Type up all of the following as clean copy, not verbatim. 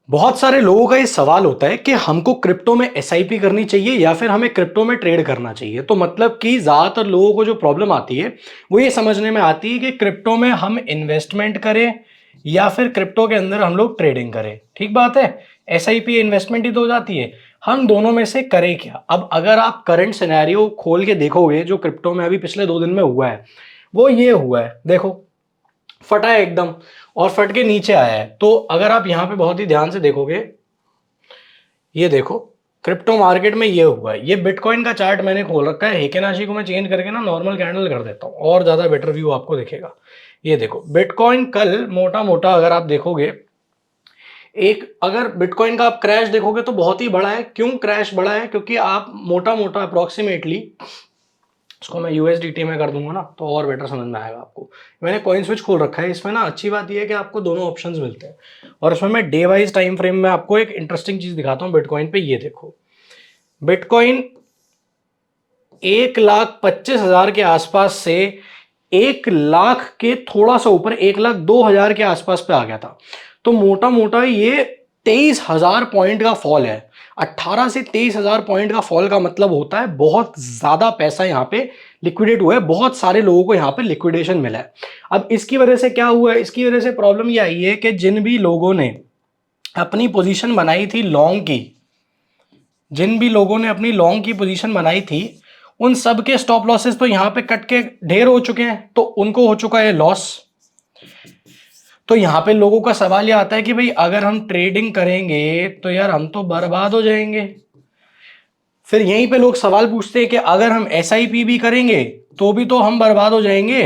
बहुत सारे लोगों का ये सवाल होता है कि हमको क्रिप्टो में एसआईपी करनी चाहिए या फिर हमें क्रिप्टो में ट्रेड करना चाहिए। तो मतलब कि ज़्यादातर लोगों को जो प्रॉब्लम आती है वो ये समझने में आती है कि क्रिप्टो में हम इन्वेस्टमेंट करें या फिर क्रिप्टो के अंदर हम लोग ट्रेडिंग करें। ठीक बात है, एसआईपी इन्वेस्टमेंट ही तो हो जाती है। हम दोनों में से करें क्या? अब अगर आप करंट सिनेरियो खोल के देखोगे जो क्रिप्टो में अभी पिछले 2 दिन में हुआ है वो ये हुआ है, देखो फटा है एकदम और फट के नीचे आया है। तो अगर आप यहाँ पे बहुत ही ध्यान से देखोगे, ये देखो क्रिप्टो मार्केट में ये हुआ है। ये बिटकॉइन का चार्ट मैंने खोल रखा है, हेकेनाशी को मैं चेंज करके ना नॉर्मल कैंडल कर देता हूँ और ज्यादा बेटर व्यू आपको दिखेगा। ये देखो बिटकॉइन कल मोटा मोटा अगर आप देखोगे, एक अगर बिटकॉइन का आप क्रैश देखोगे तो बहुत ही बड़ा है। क्यों क्रैश बड़ा है? क्योंकि आप मोटा मोटा अप्रोक्सीमेटली, इसको मैं यूएसडीटी में कर दूंगा ना तो और बेटर समझ में आएगा आपको। मैंने कॉइन स्विच खोल रखा है, इसमें ना अच्छी बात यह है कि आपको दोनों ऑप्शंस मिलते हैं और इसमें मैं डे वाइज टाइम फ्रेम में आपको एक इंटरेस्टिंग चीज दिखाता हूं बिटकॉइन पे। ये देखो बिटकॉइन 1,25,000 के आसपास से 1,00,000 के थोड़ा सा ऊपर 1,02,000 के आसपास पे आ गया था। तो मोटा मोटा ये 23,000 पॉइंट का फॉल है। 18 से 23,000 पॉइंट का फॉल का मतलब होता है बहुत ज्यादा पैसा यहां पे लिक्विडेट हुआ है, बहुत सारे लोगों को यहां पे लिक्विडेशन मिला है। अब इसकी वजह से क्या हुआ है? इसकी वजह से प्रॉब्लम ये आई है कि जिन भी लोगों ने अपनी पोजीशन बनाई थी लॉन्ग की, जिन भी लोगों ने अपनी लॉन्ग की पोजीशन बनाई थी उन सब के स्टॉप लॉसेस तो यहां पे कट के ढेर हो चुके हैं, तो उनको हो चुका है लॉस। तो यहां पे लोगों का सवाल ये आता है कि भाई अगर हम ट्रेडिंग करेंगे तो यार हम तो बर्बाद हो जाएंगे। फिर यहीं पे लोग सवाल पूछते हैं कि अगर हम एसआईपी भी करेंगे तो भी तो हम बर्बाद हो जाएंगे।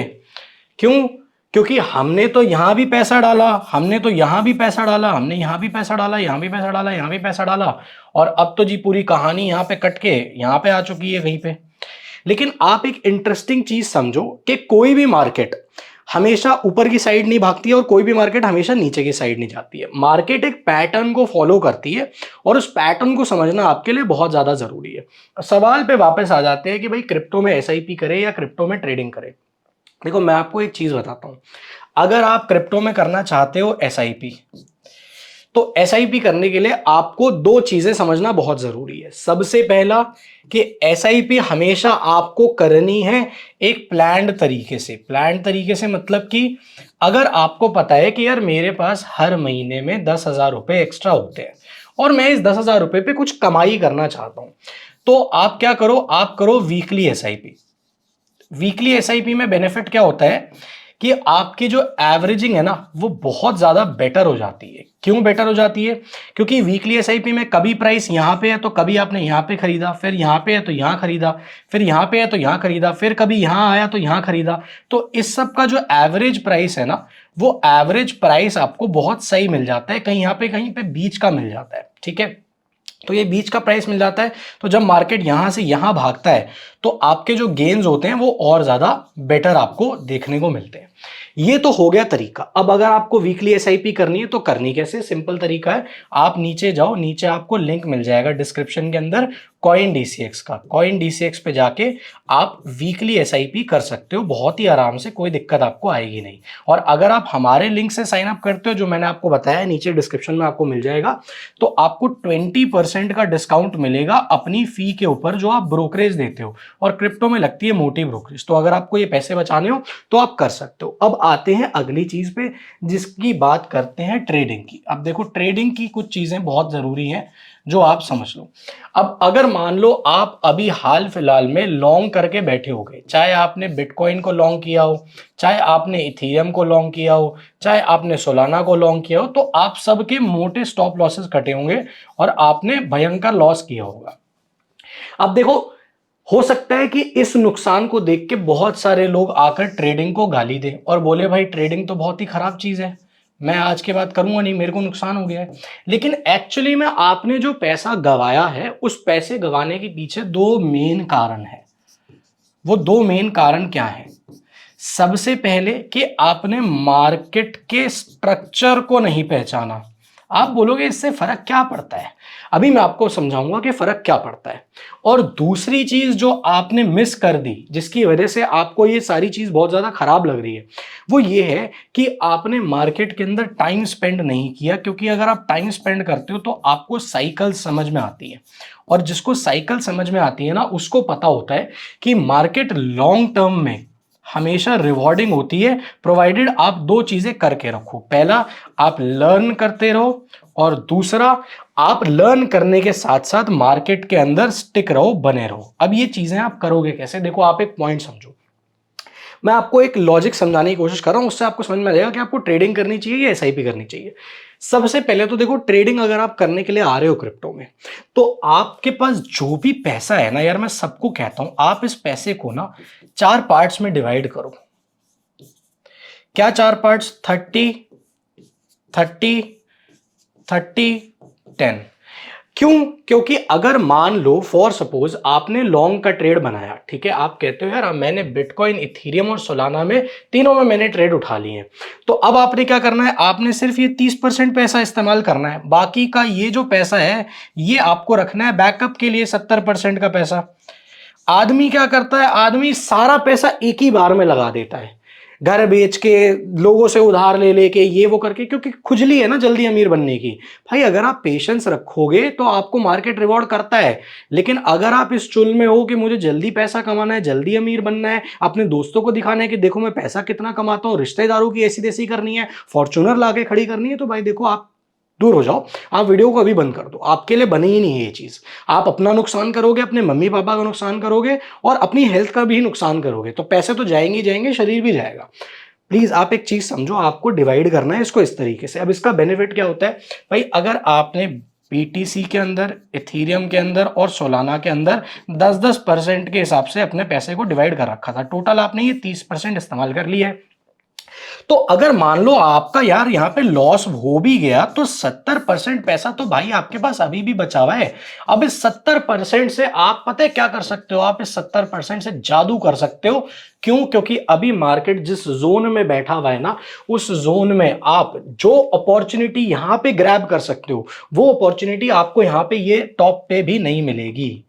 क्यों? क्योंकि हमने तो यहां भी पैसा डाला, हमने तो यहां भी पैसा डाला, हमने यहां भी पैसा डाला, यहां भी पैसा डाला, यहां भी पैसा डाला, और अब तो जी पूरी कहानी यहां पे कट के यहां पे आ चुकी है कहीं पे। लेकिन आप एक इंटरेस्टिंग चीज समझो कि कोई भी मार्केट हमेशा ऊपर की साइड नहीं भागती है और कोई भी मार्केट हमेशा नीचे की साइड नहीं जाती है। मार्केट एक पैटर्न को फॉलो करती है और उस पैटर्न को समझना आपके लिए बहुत ज्यादा जरूरी है। सवाल पे वापस आ जाते हैं कि भाई क्रिप्टो में एसआईपी करे या क्रिप्टो में ट्रेडिंग करे। देखो मैं आपको एक चीज बताता हूं, अगर आप क्रिप्टो में करना चाहते हो एसआईपी, तो एसआईपी करने के लिए आपको दो चीजें समझना बहुत जरूरी है। सबसे पहला कि एसआईपी हमेशा आपको करनी है एक प्लान्ड तरीके से। प्लान्ड तरीके से मतलब कि अगर आपको पता है कि यार मेरे पास हर महीने में 10,000 रुपए एक्स्ट्रा होते हैं और मैं इस 10,000 रुपए पे कुछ कमाई करना चाहता हूं, तो आप क्या करो, आप करो वीकली एसआईपी। वीकली एसआईपी में बेनिफिट क्या होता है कि आपकी जो एवरेजिंग है ना वो बहुत ज्यादा बेटर हो जाती है। क्यों बेटर हो जाती है? क्योंकि वीकली एसआईपी में कभी प्राइस यहां पे है तो कभी आपने यहां पे खरीदा, फिर यहां पे है तो यहां खरीदा, फिर यहां पे है तो यहां खरीदा, फिर कभी यहां आया तो यहां खरीदा। तो इस सब का जो एवरेज प्राइस है ना, वो एवरेज प्राइस आपको बहुत सही मिल जाता है, कहीं यहां पे कहीं पे बीच का मिल जाता है। ठीक है, तो ये बीच का प्राइस मिल जाता है। तो जब मार्केट यहां से यहां भागता है तो आपके जो गेन्स होते हैं वो और ज्यादा बेटर आपको देखने को मिलते हैं। ये तो हो गया तरीका। अब अगर आपको वीकली एसआईपी करनी है तो करनी कैसे? सिंपल तरीका है, आप नीचे जाओ, नीचे आपको लिंक मिल जाएगा डिस्क्रिप्शन के अंदर कॉइन डीसीएक्स का। कॉइन डीसीएक्स पे जाके आप वीकली एसआईपी कर सकते हो बहुत ही आराम से, कोई दिक्कत आपको आएगी नहीं। और अगर आप हमारे लिंक से साइन अप करते हो जो मैंने आपको बताया नीचे डिस्क्रिप्शन में आपको मिल जाएगा, तो आपको 20% का डिस्काउंट मिलेगा अपनी फी के ऊपर जो आप ब्रोकरेज देते हो। और क्रिप्टो में लगती है मोटी ब्रोकरेज, तो अगर आपको ये पैसे बचाने हो तो आप कर सकते हो। अब आते हैं अगली चीज पे जिसकी बात करते हैं ट्रेडिंग की। अब देखो ट्रेडिंग की कुछ चीजें बहुत जरूरी हैं जो आप समझ लो। अब अगर मान लो आप अभी हाल फिलहाल में लॉन्ग करके बैठे हो गए, चाहे आपने बिटकॉइन को लॉन्ग किया हो, चाहे आपने इथेरियम को लॉन्ग किया हो, चाहे आपने सोलाना को लॉन्ग किया हो, तो आप सबके मोटे स्टॉप लॉसेस कटे होंगे और आपने भयंकर लॉस किया होगा। अब देखो हो सकता है कि इस नुकसान को देख के बहुत सारे लोग आकर ट्रेडिंग को गाली दें और बोले भाई ट्रेडिंग तो बहुत ही खराब चीज है, मैं आज के बाद करूंगा नहीं, मेरे को नुकसान हो गया है। लेकिन एक्चुअली में आपने जो पैसा गवाया है उस पैसे गवाने के पीछे दो मेन कारण है। वो दो मेन कारण क्या है? सबसे पहले कि आपने मार्केट के स्ट्रक्चर को नहीं पहचाना। आप बोलोगे इससे फर्क क्या पड़ता है, अभी मैं आपको समझाऊंगा कि फर्क क्या पड़ता है। और दूसरी चीज जो आपने मिस कर दी, जिसकी वजह से आपको ये सारी चीज बहुत ज्यादा खराब लग रही है, वो ये है कि आपने मार्केट के अंदर टाइम स्पेंड नहीं किया। क्योंकि अगर आप टाइम स्पेंड करते हो तो आपको साइकिल समझ में आती है, और जिसको साइकिल समझ में आती है ना, उसको पता होता है कि मार्केट लॉन्ग टर्म में हमेशा रिवॉर्डिंग होती है, प्रोवाइडेड आप दो चीजें करके रखो। पहला, आप लर्न करते रहो, और दूसरा, आप लर्न करने के साथ साथ मार्केट के अंदर स्टिक रहो, बने रहो। अब ये चीजें आप करोगे कैसे, देखो आप एक पॉइंट समझो, मैं आपको एक लॉजिक समझाने की कोशिश कर रहा हूं, उससे आपको समझ में आ जाएगा कि आपको ट्रेडिंग करनी चाहिए या एसआईपी करनी चाहिए। सबसे पहले तो देखो, ट्रेडिंग अगर आप करने के लिए आ रहे हो क्रिप्टो में, तो आपके पास जो भी पैसा है ना यार, मैं सबको कहता हूं आप इस पैसे को ना 4 पार्ट्स में डिवाइड करो। क्या 4 पार्ट्स? 30 30 30 10। क्यों? क्योंकि अगर मान लो फॉर सपोज आपने लॉन्ग का ट्रेड बनाया, ठीक है, आप कहते हो यार मैंने बिटकॉइन, इथेरियम और सोलाना में तीनों में मैंने ट्रेड उठा लिए हैं, तो अब आपने क्या करना है, आपने सिर्फ ये 30% पैसा इस्तेमाल करना है, बाकी का ये जो पैसा है ये आपको रखना है बैकअप के लिए, 70% का पैसा। आदमी क्या करता है, आदमी सारा पैसा एक ही बार में लगा देता है, घर बेच के, लोगों से उधार ले लेके, ये वो करके, क्योंकि खुजली है ना जल्दी अमीर बनने की। भाई अगर आप पेशेंस रखोगे तो आपको मार्केट रिवॉर्ड करता है, लेकिन अगर आप इस चुल में हो कि मुझे जल्दी पैसा कमाना है, जल्दी अमीर बनना है, अपने दोस्तों को दिखाना है कि देखो मैं पैसा कितना कमाता हूं, रिश्तेदारों की ऐसी तैसी करनी है, फॉर्च्यूनर लाके खड़ी करनी है, तो भाई देखो आप दूर हो जाओ, आप वीडियो को अभी बंद कर दो, आपके लिए बनी ही नहीं है ये चीज। आप अपना नुकसान करोगे, अपने मम्मी पापा का नुकसान करोगे, और अपनी हेल्थ का भी नुकसान करोगे, तो पैसे तो जाएंगे ही जाएंगे, शरीर भी जाएगा। प्लीज आप एक चीज समझो, आपको डिवाइड करना है इसको इस तरीके से। अब इसका बेनिफिट क्या होता है भाई, अगर आपने बीटीसी के अंदर, इथेरियम के अंदर और सोलाना के अंदर 10-10% के हिसाब से अपने पैसे को डिवाइड कर रखा था, टोटल आपने ये 30% इस्तेमाल कर लिया है, तो अगर मान लो आपका यार यहां पे लॉस हो भी गया, तो 70% पैसा तो भाई आपके पास अभी भी बचा हुआ है। अब इस 70% से आप पता है क्या कर सकते हो, आप इस 70% से जादू कर सकते हो। क्यों? क्योंकि अभी मार्केट जिस जोन में बैठा हुआ है ना, उस जोन में आप जो अपॉर्चुनिटी यहां पे ग्रैब कर सकते हो, वो अपॉर्चुनिटी आपको यहां पे ये टॉप पे भी नहीं मिलेगी।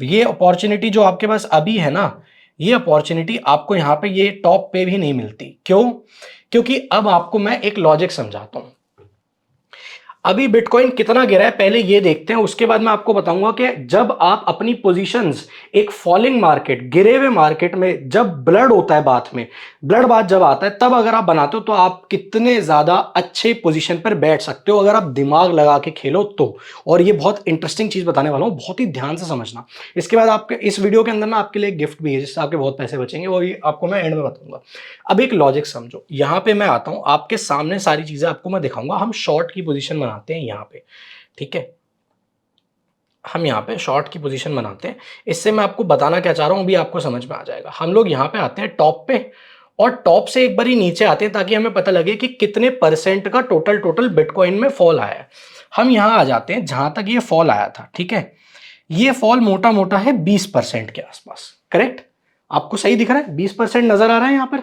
ये अपॉर्चुनिटी जो आपके पास अभी है ना, ये अपॉर्चुनिटी आपको यहां पे ये टॉप पे भी नहीं मिलती। क्यों? क्योंकि अब आपको मैं एक लॉजिक समझाता हूं। अभी बिटकॉइन कितना गिरा है पहले ये देखते हैं, उसके बाद मैं आपको बताऊंगा कि जब आप अपनी पोजीशंस एक फॉलिंग मार्केट, गिरे हुए मार्केट में जब ब्लड होता है बात में, ब्लड बात जब आता है, तब अगर आप बनाते हो तो आप कितने ज्यादा अच्छे पोजीशन पर बैठ सकते हो अगर आप दिमाग लगा के खेलो तो। और ये बहुत इंटरेस्टिंग चीज बताने वाला हूं, बहुत ही ध्यान से समझना। इसके बाद आपके इस वीडियो के अंदर ना आपके लिए गिफ्ट भी है, जिससे आपके बहुत पैसे बचेंगे, वो आपको मैं एंड में बताऊंगा। अब एक लॉजिक समझो, यहां पे मैं आता हूं, आपके सामने सारी चीजें आपको मैं दिखाऊंगा। हम शॉर्ट की पोजीशन बनाते हैं यहां पे, ठीक है, हम यहाँ पे शॉर्ट की पोजीशन बनाते हैं। इससे मैं आपको बताना क्या चाह रहा हूँ अभी आपको समझ में आ जाएगा। हम लोग यहाँ पे आते हैं टॉप पे, और टॉप से एक बार ही नीचे आते हैं ताकि हमें पता लगे कि कितने परसेंट का टोटल बिटकॉइन में फॉल आया है। हम यहाँ आ जाते हैं जहां तक ये फॉल आया था, ठीक है, ये फॉल मोटा मोटा है 20% के आसपास, करेक्ट? आपको सही दिख रहा है, 20% नजर आ रहा है यहां पर,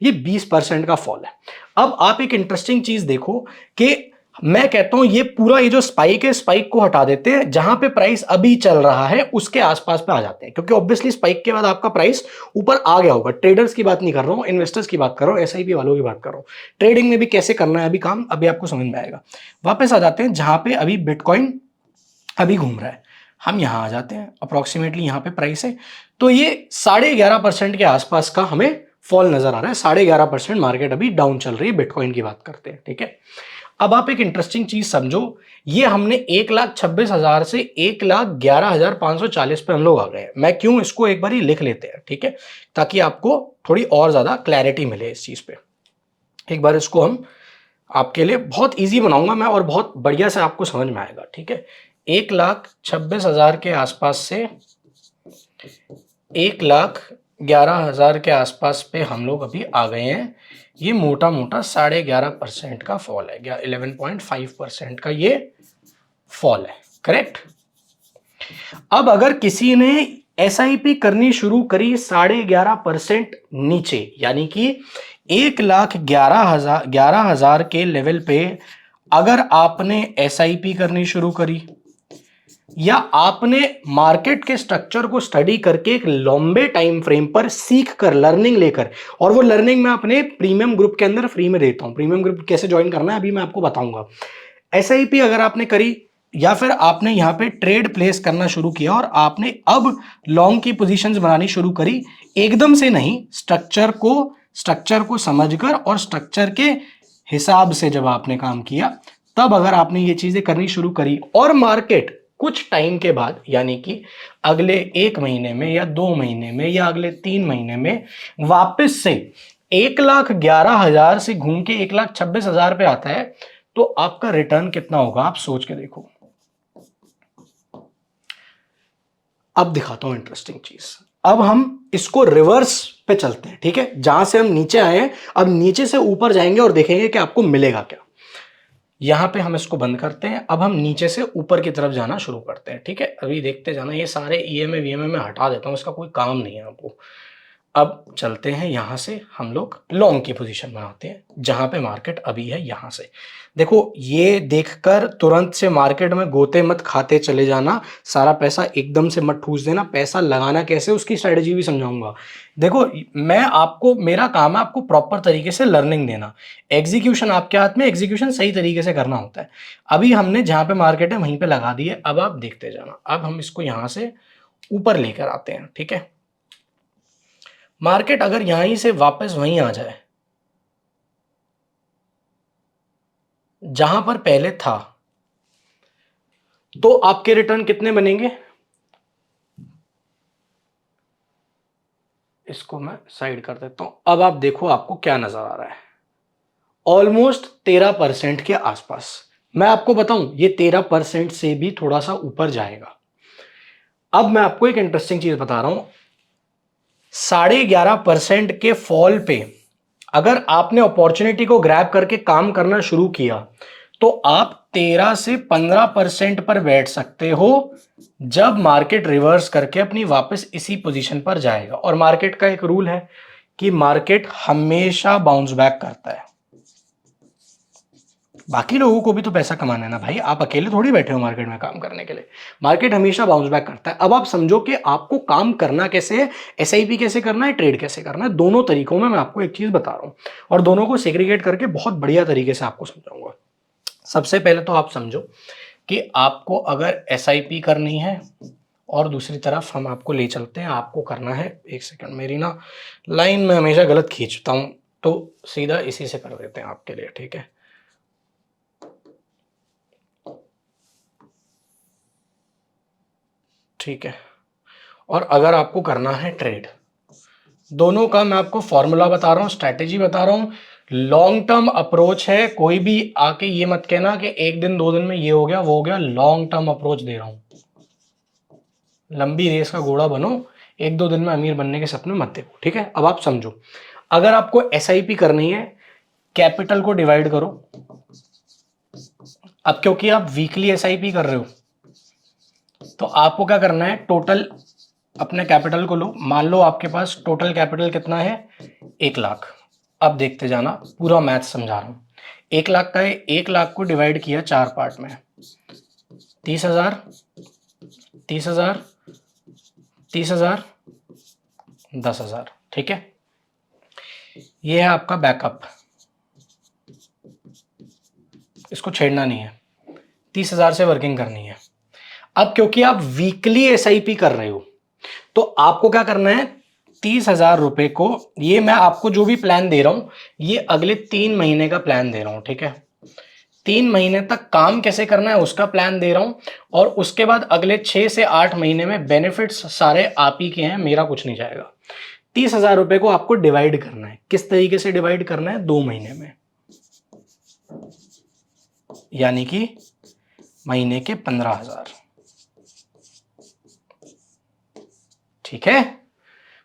ये 20% का फॉल है। अब आप एक इंटरेस्टिंग चीज देखो कि मैं कहता हूं ये पूरा ये जो स्पाइक है, स्पाइक को हटा देते हैं, जहां पे प्राइस अभी चल रहा है उसके आसपास पे आ जाते हैं, क्योंकि ऑब्वियसली स्पाइक के बाद आपका प्राइस ऊपर आ गया होगा। ट्रेडर्स की बात नहीं कर रहा हूं, इन्वेस्टर्स की बात कर रहा हूं, एसआईपी वालों की बात कर रहा हूं। ट्रेडिंग में भी कैसे करना है अभी काम, अभी आपको समझ में आएगा। वापस आ जाते हैं जहां पे अभी बिटकॉइन अभी घूम रहा है, हम यहां आ जाते हैं, अप्रोक्सीमेटली यहां पे प्राइस है, तो ये 11.5% के आसपास का हमें फॉल नजर आ रहा है। 11.5% मार्केट अभी डाउन चल रही है, बिटकॉइन की बात करते हैं, ठीक है। अब आप एक इंटरेस्टिंग चीज समझो, ये हमने 1,26,000 से 1,11,540 पे हम लोग आ गए हैं। मैं क्यों, इसको एक बार ही लिख लेते हैं, ठीक है, ताकि आपको थोड़ी और ज्यादा क्लैरिटी मिले इस चीज पे। एक बार इसको हम आपके लिए बहुत इजी बनाऊंगा मैं, और बहुत बढ़िया से आपको समझ में आएगा, ठीक है। 1,26,000 के आसपास से 1,11,000 के आसपास पे हम लोग अभी आ गए हैं। ये मोटा मोटा 11.5% का फॉल है, 11.5% का ये फॉल है, करेक्ट। अब अगर किसी ने एसआईपी करनी शुरू करी 11.5% नीचे, यानी कि 1,11,000 के लेवल पे अगर आपने एसआईपी करनी शुरू करी या आपने मार्केट के स्ट्रक्चर को स्टडी करके एक लंबे टाइम फ्रेम पर सीख कर लर्निंग लेकर, और वो लर्निंग मैं अपने प्रीमियम ग्रुप के अंदर फ्री में देता हूं। प्रीमियम ग्रुप कैसे ज्वाइन करना है अभी मैं आपको बताऊंगा। एसआईपी अगर आपने करी या फिर आपने यहां पे ट्रेड प्लेस करना शुरू किया और आपने अब लॉन्ग की पोजीशंस बनानी शुरू करी, एकदम से नहीं, स्ट्रक्चर को समझकर और स्ट्रक्चर के हिसाब से जब आपने काम किया, तब अगर आपने ये चीजें करनी शुरू करी और मार्केट कुछ टाइम के बाद, यानी कि अगले 1 महीने में या 2 महीने में या अगले 3 महीने में वापस से 1,11,000 से घूम के 1,26,000 पे आता है, तो आपका रिटर्न कितना होगा आप सोच के देखो। अब दिखाता हूं इंटरेस्टिंग चीज। अब हम इसको रिवर्स पे चलते हैं, ठीक है। जहां से हम नीचे आए हैं, अब नीचे से ऊपर जाएंगे और देखेंगे कि आपको मिलेगा क्या। यहां पे हम इसको बंद करते हैं। अब हम नीचे से ऊपर की तरफ जाना शुरू करते हैं, ठीक है। अभी देखते जाना, ये सारे ईएमए वीएमए में हटा देता हूं, इसका कोई काम नहीं है आपको। अब चलते हैं, यहां से हम लोग लॉन्ग की पोजीशन बनाते हैं जहां पे मार्केट अभी है। यहां से देखो, ये देखकर तुरंत से मार्केट में गोते मत खाते चले जाना, सारा पैसा एकदम से मत ठूस देना। पैसा लगाना कैसे, उसकी स्ट्रेटेजी भी समझाऊंगा। देखो, मेरा काम है आपको प्रॉपर तरीके से लर्निंग देना। एग्जीक्यूशन आपके हाथ में, एग्जीक्यूशन सही तरीके से करना होता है। अभी हमने जहां पे मार्केट है वहीं पे लगा दिए, अब आप देखते जाना। अब हम इसको यहां से ऊपर लेकर आते हैं, ठीक है। मार्केट अगर यहीं से वापस वहीं आ जाए जहां पर पहले था, तो आपके रिटर्न कितने बनेंगे। इसको मैं साइड कर देता हूं। अब आप देखो आपको क्या नजर आ रहा है, ऑलमोस्ट 13% के आसपास। मैं आपको बताऊं, ये 13% से भी थोड़ा सा ऊपर जाएगा। अब मैं आपको एक इंटरेस्टिंग चीज बता रहा हूं, 11.5% के फॉल पे अगर आपने अपॉर्चुनिटी को ग्रैब करके काम करना शुरू किया, तो आप 13 से 15% पर बैठ सकते हो जब मार्केट रिवर्स करके अपनी वापस इसी पोजीशन पर जाएगा। और मार्केट का एक रूल है कि मार्केट हमेशा बाउंस बैक करता है। बाकी लोगों को भी तो पैसा कमाना है ना भाई, आप अकेले थोड़ी बैठे हो मार्केट में काम करने के लिए। मार्केट हमेशा बाउंस बैक करता है। अब आप समझो कि आपको काम करना कैसे है, एसआईपी कैसे करना है, ट्रेड कैसे करना है। दोनों तरीकों में मैं आपको एक चीज बता रहा हूं और दोनों को सेग्रीगेट करके बहुत बढ़िया तरीके से आपको समझाऊंगा। सबसे पहले तो आप समझो कि आपको अगर एसआईपी करनी है, और दूसरी तरफ हम आपको ले चलते हैं, आपको करना है, एक सेकंड, मेरी ना लाइन में हमेशा गलत खींचता हूं, तो सीधा इसी से कर देते हैं आपके लिए, ठीक है। ठीक है, और अगर आपको करना है ट्रेड, दोनों का मैं आपको फॉर्मूला बता रहा हूं, स्ट्रैटेजी बता रहा हूं। लॉन्ग टर्म अप्रोच है, कोई भी आके ये मत कहना कि 1 दिन 2 दिन में ये हो गया वो हो गया। लॉन्ग टर्म अप्रोच दे रहा हूं, लंबी रेस का घोड़ा बनो, 1-2 दिन में अमीर बनने के सपने मत देखो, ठीक है। अब आप समझो, अगर आपको एसआईपी करनी है, कैपिटल को डिवाइड करो। अब क्योंकि आप वीकली एसआईपी कर रहे हो, तो आपको क्या करना है, टोटल अपने कैपिटल को लो। मान लो आपके पास टोटल कैपिटल कितना है, 1 लाख। अब देखते जाना, पूरा मैथ समझा रहा हूं। 1 लाख का है, 1 लाख को डिवाइड किया 4 पार्ट में, 30,000, 30,000, 30,000, 10,000, ठीक है। ये है आपका बैकअप, इसको छेड़ना नहीं है, 30,000 से वर्किंग करनी है। अब क्योंकि आप वीकली एसआईपी कर रहे हो, तो आपको क्या करना है, 30,000 रुपए को, ये मैं आपको जो भी प्लान दे रहा हूं, ये अगले 3 महीने का प्लान दे रहा हूं, ठीक है। 3 महीने तक काम कैसे करना है उसका प्लान दे रहा हूं, और उसके बाद अगले 6 से 8 महीने में बेनिफिट्स सारे आप ही के हैं, मेरा कुछ नहीं जाएगा। 30,000 रुपए को आपको डिवाइड करना है। किस तरीके से डिवाइड करना है, 2 महीने में, यानी कि महीने के 15,000, ठीक है।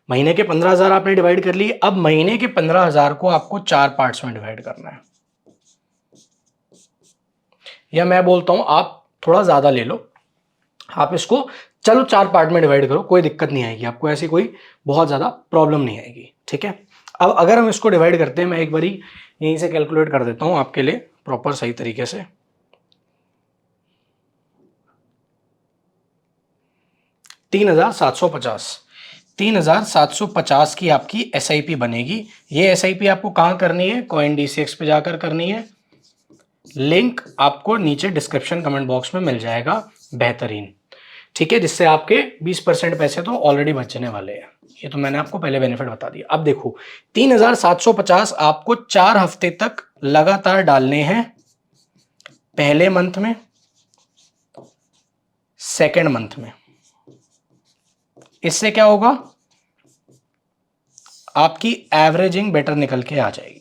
महीने के 15,000 आपने डिवाइड कर लिए। अब महीने के 15,000 को आपको 4 पार्ट्स में डिवाइड करना है, या मैं बोलता हूं आप थोड़ा ज्यादा ले लो, आप इसको चलो 4 पार्ट में डिवाइड करो, कोई दिक्कत नहीं आएगी आपको, ऐसी कोई बहुत ज्यादा प्रॉब्लम नहीं आएगी, ठीक है। अब अगर हम इसको डिवाइड करते हैं, मैं एक बारी यहीं से कैलकुलेट कर देता हूं आपके लिए प्रॉपर सही तरीके से। 3750 की आपकी SIP बनेगी। ये SIP आपको कहां करनी है? CoinDCX पे जाकर करनी है। लिंक आपको नीचे डिस्क्रिप्शन कमेंट बॉक्स में मिल जाएगा, बेहतरीन, ठीक है, जिससे आपके 20% पैसे तो ऑलरेडी बचने वाले हैं। ये तो मैंने आपको पहले बेनिफिट बता दिया। अब देखो 3750 आपको 4 हफ्ते तक लगातार डालने हैं, पहले मंथ में, सेकेंड मंथ में। इससे क्या होगा? आपकी एवरेजिंग बेटर निकल के आ जाएगी।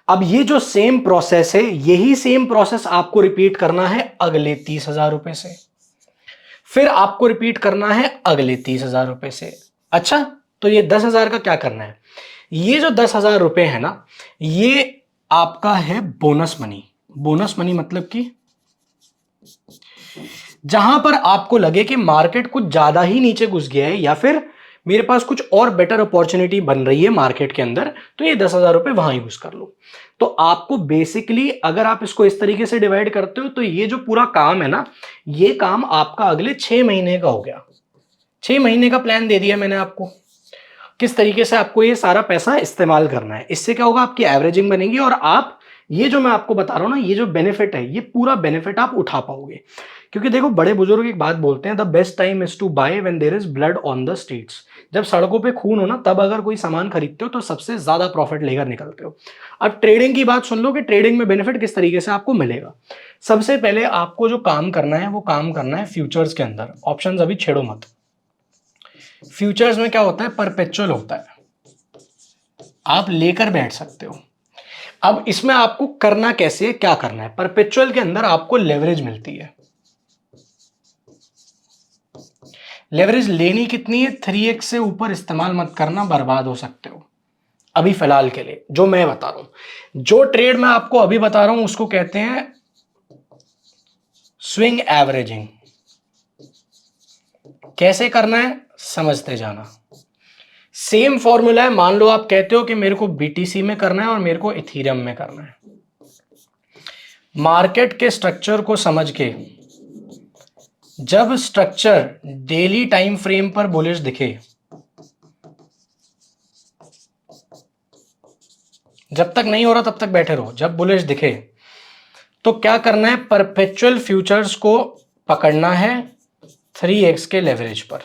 अब ये जो सेम प्रोसेस है, यही सेम प्रोसेस आपको रिपीट करना है अगले 30,000 रुपए से, फिर आपको रिपीट करना है अगले 30,000 रुपए से। अच्छा, तो ये 10,000 का क्या करना है? ये जो 10,000 रुपए है ना, ये आपका है बोनस मनी। बोनस मनी मतलब कि जहां पर आपको लगे कि मार्केट कुछ ज्यादा ही नीचे घुस गया है या फिर मेरे पास कुछ और बेटर अपॉर्चुनिटी बन रही है मार्केट के अंदर, तो ये 10,000 रुपए वहां यूज कर लो। तो आपको बेसिकली अगर आप इसको इस तरीके से डिवाइड करते हो तो ये जो पूरा काम है ना, ये काम आपका अगले 6 महीने का हो गया। 6 महीने का प्लान दे दिया मैंने आपको, किस तरीके से आपको ये सारा पैसा इस्तेमाल करना है। इससे क्या होगा? आपकी एवरेजिंग बनेगी और आप ये जो मैं आपको बता रहा हूं ना, ये जो बेनिफिट है, ये पूरा बेनिफिट आप उठा पाओगे। क्योंकि देखो, बड़े बुजुर्ग एक बात बोलते हैं, the best time is to buy when there is blood on the streets. जब सड़कों पे खून हो ना, तब अगर कोई सामान खरीदते हो तो सबसे ज्यादा प्रॉफिट लेकर निकलते हो। अब ट्रेडिंग की बात सुन लो कि ट्रेडिंग में बेनिफिट किस तरीके से आपको मिलेगा। सबसे पहले आपको जो काम करना है वो काम करना है फ्यूचर्स के अंदर। ऑप्शंस अभी छेड़ो मत। फ्यूचर्स में क्या होता है? परपेचुअल होता है, आप लेकर बैठ सकते हो। अब इसमें आपको करना कैसे है, क्या करना है? परपेचुअल के अंदर आपको लेवरेज मिलती है। लेवरेज लेनी कितनी है? 3x से ऊपर इस्तेमाल मत करना, बर्बाद हो सकते हो। अभी फिलहाल के लिए जो मैं बता रहा हूं, जो ट्रेड मैं आपको अभी बता रहा हूं, उसको कहते हैं स्विंग एवरेजिंग। कैसे करना है समझते जाना। सेम फॉर्मूला है। मान लो आप कहते हो कि मेरे को BTC में करना है और मेरे को इथीरियम में करना है। मार्केट के स्ट्रक्चर को समझ के, जब स्ट्रक्चर डेली टाइम फ्रेम पर बुलिश दिखे, जब तक नहीं हो रहा तब तक बैठे रहो, जब बुलिश दिखे तो क्या करना है? परपेचुअल फ्यूचर्स को पकड़ना है 3x के लेवरेज पर।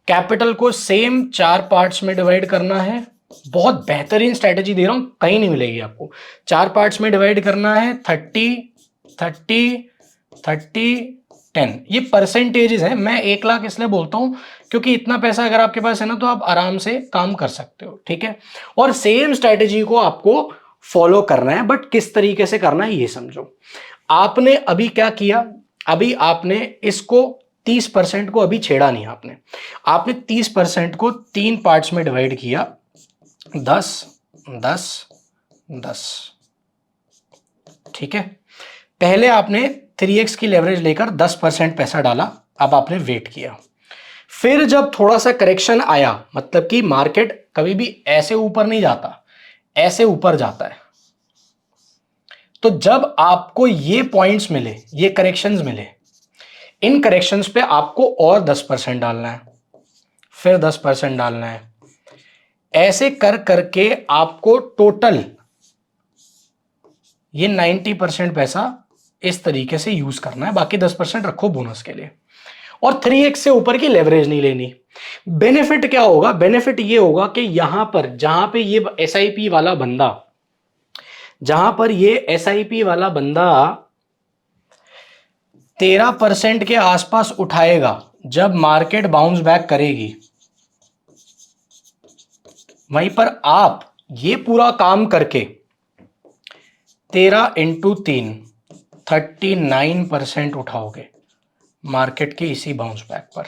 कैपिटल को सेम 4 पार्ट्स में डिवाइड करना है। बहुत बेहतरीन स्ट्रेटेजी दे रहा हूं, कहीं नहीं मिलेगी आपको। 4 पार्ट्स में डिवाइड करना है, 30 30 30 10। ये परसेंटेजेस है। मैं 1 लाख इसलिए बोलता हूं क्योंकि इतना पैसा अगर आपके पास है ना, तो आप आराम से काम कर सकते हो, ठीक है। और सेम स्ट्रेटेजी को आपको फॉलो करना है, बट किस तरीके से करना है ये समझो। आपने अभी क्या किया? अभी आपने इसको 30% को अभी छेड़ा नहीं। आपने 30% को 3 पार्ट्स में डिवाइड किया, 10 10 10, ठीक है। पहले आपने 3x की लेवरेज लेकर 10% पैसा डाला, अब आपने वेट किया। फिर जब थोड़ा सा करेक्शन आया, मतलब कि मार्केट कभी भी ऐसे ऊपर नहीं जाता, ऐसे ऊपर जाता है, तो जब आपको ये पॉइंट्स मिले, ये करेक्शंस मिले, इन करेक्शंस पे आपको और 10% डालना है, फिर 10% डालना है। ऐसे कर करके आपको टोटल ये 90% पैसा इस तरीके से यूज करना है। बाकी 10% रखो बोनस के लिए, और 3x से ऊपर की लेवरेज नहीं लेनी। बेनिफिट क्या होगा? बेनिफिट ये होगा कि यहां पर जहां पे ये SIP वाला बंदा, जहां पर ये SIP वाला बंदा 13% के आसपास उठाएगा, जब मार्केट बाउंस बैक करेगी, वहीं पर आप ये पूरा काम करके 13 × 3 39% उठाओगे मार्केट के इसी बाउंस बैक पर।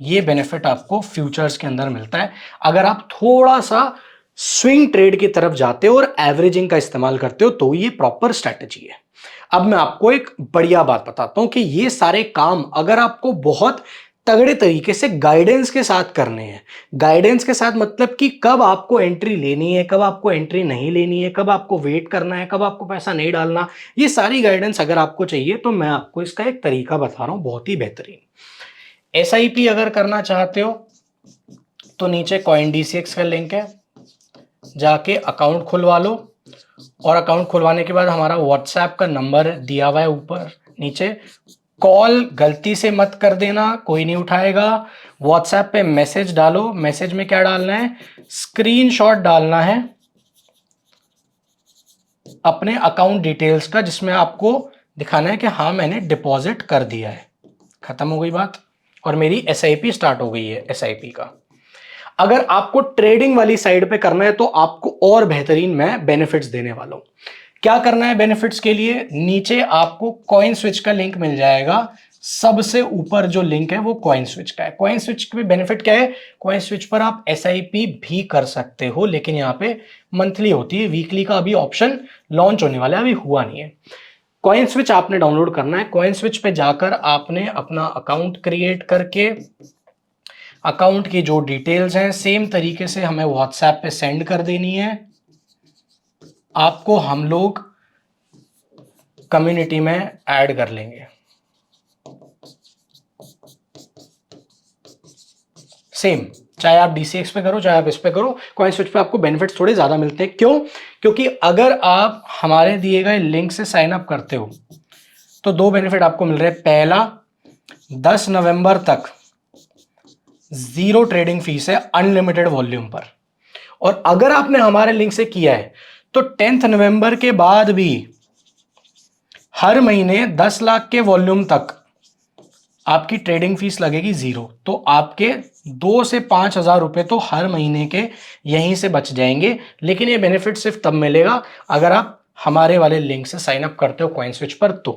ये बेनिफिट आपको फ्यूचर्स के अंदर मिलता है अगर आप थोड़ा सा स्विंग ट्रेड की तरफ जाते हो और एवरेजिंग का इस्तेमाल करते हो, तो ये प्रॉपर स्ट्रैटेजी है। अब मैं आपको एक बढ़िया बात बताता हूं कि ये सारे काम अगर आपको बहुत तगड़े तरीके से गाइडेंस के साथ करने हैं। गाइडेंस के साथ मतलब कि कब आपको एंट्री लेनी है, कब आपको एंट्री नहीं लेनी है, कब आपको वेट करना है, कब आपको पैसा नहीं डालना, ये सारी गाइडेंस अगर आपको चाहिए तो मैं आपको इसका एक तरीका बता रहा हूं, बहुत ही बेहतरीन। एसआईपी अगर करना चाहते हो तो नीचे CoinDCX का लिंक है, जाके अकाउंट खुलवा लो, और अकाउंट खुलवाने के बाद हमारा व्हाट्सएप का नंबर दिया हुआ है ऊपर नीचे। कॉल गलती से मत कर देना, कोई नहीं उठाएगा। व्हाट्सएप पे मैसेज डालो, मैसेज में क्या डालना है, स्क्रीनशॉट डालना है अपने अकाउंट डिटेल्स का, जिसमें आपको दिखाना है कि हाँ मैंने डिपॉजिट कर दिया है। खत्म हो गई बात, और मेरी एसआईपी स्टार्ट हो गई है एसआईपी का। अगर आपको ट्रेडिंग वाली साइड पे करना है तो आपको और बेहतरीन मैं बेनिफिट्स देने वाला हूं। क्या करना है बेनिफिट्स के लिए, नीचे आपको कॉइन स्विच का लिंक मिल जाएगा। सबसे ऊपर जो लिंक है वो कॉइन स्विच का है। कॉइन स्विच के बेनिफिट क्या है, कॉइन स्विच पर आप एसआईपी भी कर सकते हो, लेकिन यहाँ पे मंथली होती है, वीकली का अभी ऑप्शन लॉन्च होने वाला है, अभी हुआ नहीं है। कॉइन स्विच आपने डाउनलोड करना है। कॉइन स्विच पे जाकर आपने अपना अकाउंट क्रिएट करके अकाउंट की जो डिटेल्स हैं सेम तरीके से हमें व्हाट्सएप पे सेंड कर देनी है। आपको हम लोग कम्युनिटी में ऐड कर लेंगे। सेम, चाहे आप DCX पे करो चाहे आप इस पे करो, कॉइन स्विच पे आपको बेनिफिट्स थोड़े ज्यादा मिलते हैं। क्यों? क्योंकि अगर आप हमारे दिए गए लिंक से साइन अप करते हो तो दो बेनिफिट आपको मिल रहे हैं। पहला, 10 नवंबर तक 0 ट्रेडिंग फीस है अनलिमिटेड वॉल्यूम पर, और अगर आपने हमारे लिंक से किया है तो 10 नवंबर के बाद भी हर महीने 10 लाख के वॉल्यूम तक आपकी ट्रेडिंग फीस लगेगी 0। तो आपके 2 से 5,000 रुपए तो हर महीने के यहीं से बच जाएंगे। लेकिन ये बेनिफिट सिर्फ तब मिलेगा अगर आप हमारे वाले लिंक से साइन अप करते हो कॉइन स्विच पर। तो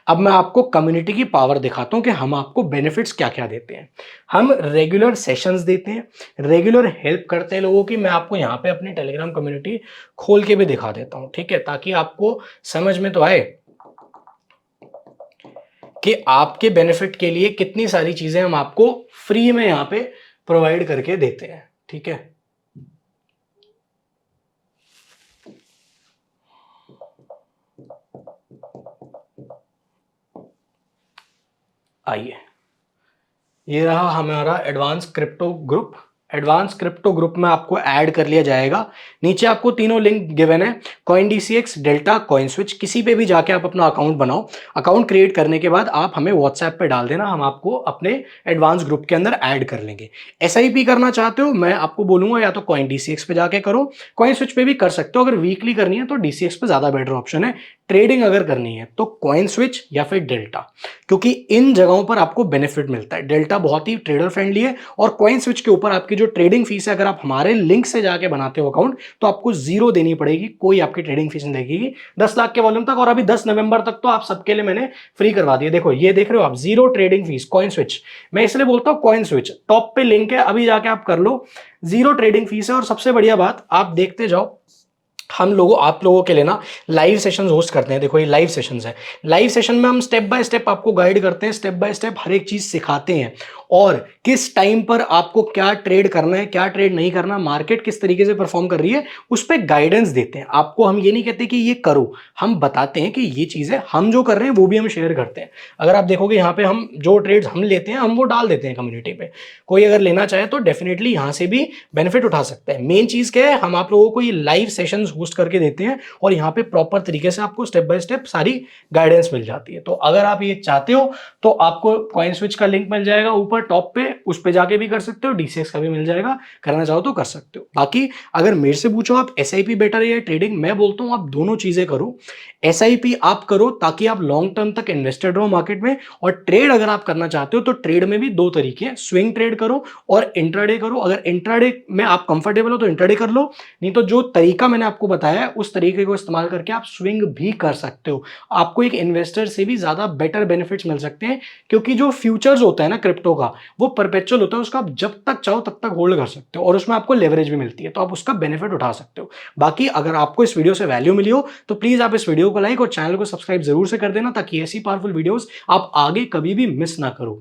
अब मैं आपको कम्युनिटी की पावर दिखाता हूं कि हम आपको बेनिफिट्स क्या क्या देते हैं। हम रेगुलर सेशंस देते हैं, रेगुलर हेल्प करते हैं लोगों की। मैं आपको यहाँ पे अपनी टेलीग्राम कम्युनिटी खोल के भी दिखा देता हूं, ठीक है, ताकि आपको समझ में तो आए कि आपके बेनिफिट के लिए कितनी सारी चीजें हम आपको फ्री में यहां पे प्रोवाइड करके देते हैं, ठीक है। आइए, ये रहा हमारा advance crypto group. Advance crypto group में आपको ऐड कर लिया जाएगा। नीचे आपको तीनों लिंक गिवन है, CoinDCX, डेल्टा, कॉइन स्विच। किसी पे भी जाके आप अपना अकाउंट बनाओ। अकाउंट क्रिएट करने के बाद आप हमें व्हाट्सएप पे डाल देना, हम आपको अपने एडवांस ग्रुप के अंदर ऐड कर लेंगे। एसआईपी करना चाहते हो, मैं आपको बोलूंगा या तो CoinDCX पे जाके करो, कॉइन स्विच पे भी कर सकते हो। अगर वीकली करनी है तो DCX पे ज्यादा बेटर ऑप्शन है। ट्रेडिंग अगर करनी है तो कॉइन स्विच या फिर डेल्टा, क्योंकि इन जगहों पर आपको बेनिफिट मिलता है। डेल्टा बहुत ही ट्रेडर फ्रेंडली है, और कॉइन स्विच के ऊपर आपकी जो ट्रेडिंग फीस है, अगर आप हमारे लिंक से जाके बनाते हो अकाउंट तो आपको 0 देनी पड़ेगी, कोई आपकी ट्रेडिंग फीस नहीं लगेगी 10 लाख के वॉल्यूम तक। और अभी 10 नवंबर तक तो आप सबके लिए मैंने फ्री करवा दिया। देखो ये देख रहे हो आप, 0 ट्रेडिंग फीस कॉइन स्विच। मैं इसलिए बोलता हूं कॉइन स्विच टॉप पे लिंक है, अभी जाके आप कर लो, 0 ट्रेडिंग फीस है। और सबसे बढ़िया बात, आप देखते जाओ, आप लोगों के लिए ना लाइव सेशंस होस्ट करते हैं। देखो ये लाइव सेशंस है। लाइव सेशन में हम स्टेप बाय स्टेप आपको गाइड करते हैं, स्टेप बाय स्टेप हर एक चीज सिखाते हैं, और किस टाइम पर आपको क्या ट्रेड करना है, क्या ट्रेड नहीं करना, मार्केट किस तरीके से परफॉर्म कर रही है, उस पर गाइडेंस देते हैं आपको। हम ये नहीं कहते कि ये करो, हम बताते हैं कि ये चीजें हम जो कर रहे हैं वो भी हम शेयर करते हैं। अगर आप देखोगे यहाँ पे हम जो ट्रेड्स हम लेते हैं हम वो डाल देते हैं कम्युनिटी पे। कोई अगर लेना चाहे तो डेफिनेटली यहाँ से भी बेनिफिट उठा सकता है। मेन चीज क्या है, हम आप लोगों को ये लाइव सेशंस होस्ट करके देते हैं, और यहाँ पे प्रॉपर तरीके से आपको स्टेप बाय स्टेप सारी गाइडेंस मिल जाती है। तो अगर आप ये चाहते हो तो आपको कॉइन स्विच का लिंक मिल जाएगा ऊपर टॉप पे, उस पे जाके भी कर सकते हो। DCX का भी मिल जाएगा, करना चाहो तो कर सकते हो। बाकी अगर मेरे से पूछो आप SIP बेटर है या ट्रेडिंग, मैं बोलता हूं आप दोनों चीजें करो। SIP आप करो ताकि आप लॉन्ग टर्म तक इन्वेस्टेड रहो मार्केट में, और ट्रेड अगर आप करना चाहते हो तो ट्रेड में भी दो तरीके हैं, स्विंग ट्रेड करो और इंट्राडे करो। अगर इंट्राडे में आप कंफर्टेबल हो तो इंट्राडे कर लो, नहीं तो जो तरीका मैंने आपको बताया है उस तरीके को इस्तेमाल करके आप स्विंग भी कर सकते हो। आपको एक इन्वेस्टर से भी ज्यादा बेटर बेनिफिट्स मिल सकते हैं, क्योंकि जो फ्यूचर्स होता है ना क्रिप्टो का, वो परपेचुअल होता है, उसका आप जब तक चाहो तब तक होल्ड कर सकते हो, और उसमें आपको लेवरेज भी मिलती है, तो आप उसका बेनिफिट उठा सकते हो। बाकी अगर आपको इस वीडियो से वैल्यू मिली हो तो प्लीज आप इस वीडियो को लाइक और चैनल को सब्सक्राइब जरूर से कर देना, ताकि ऐसी पावरफुल वीडियोस आप आगे कभी भी मिस ना करो।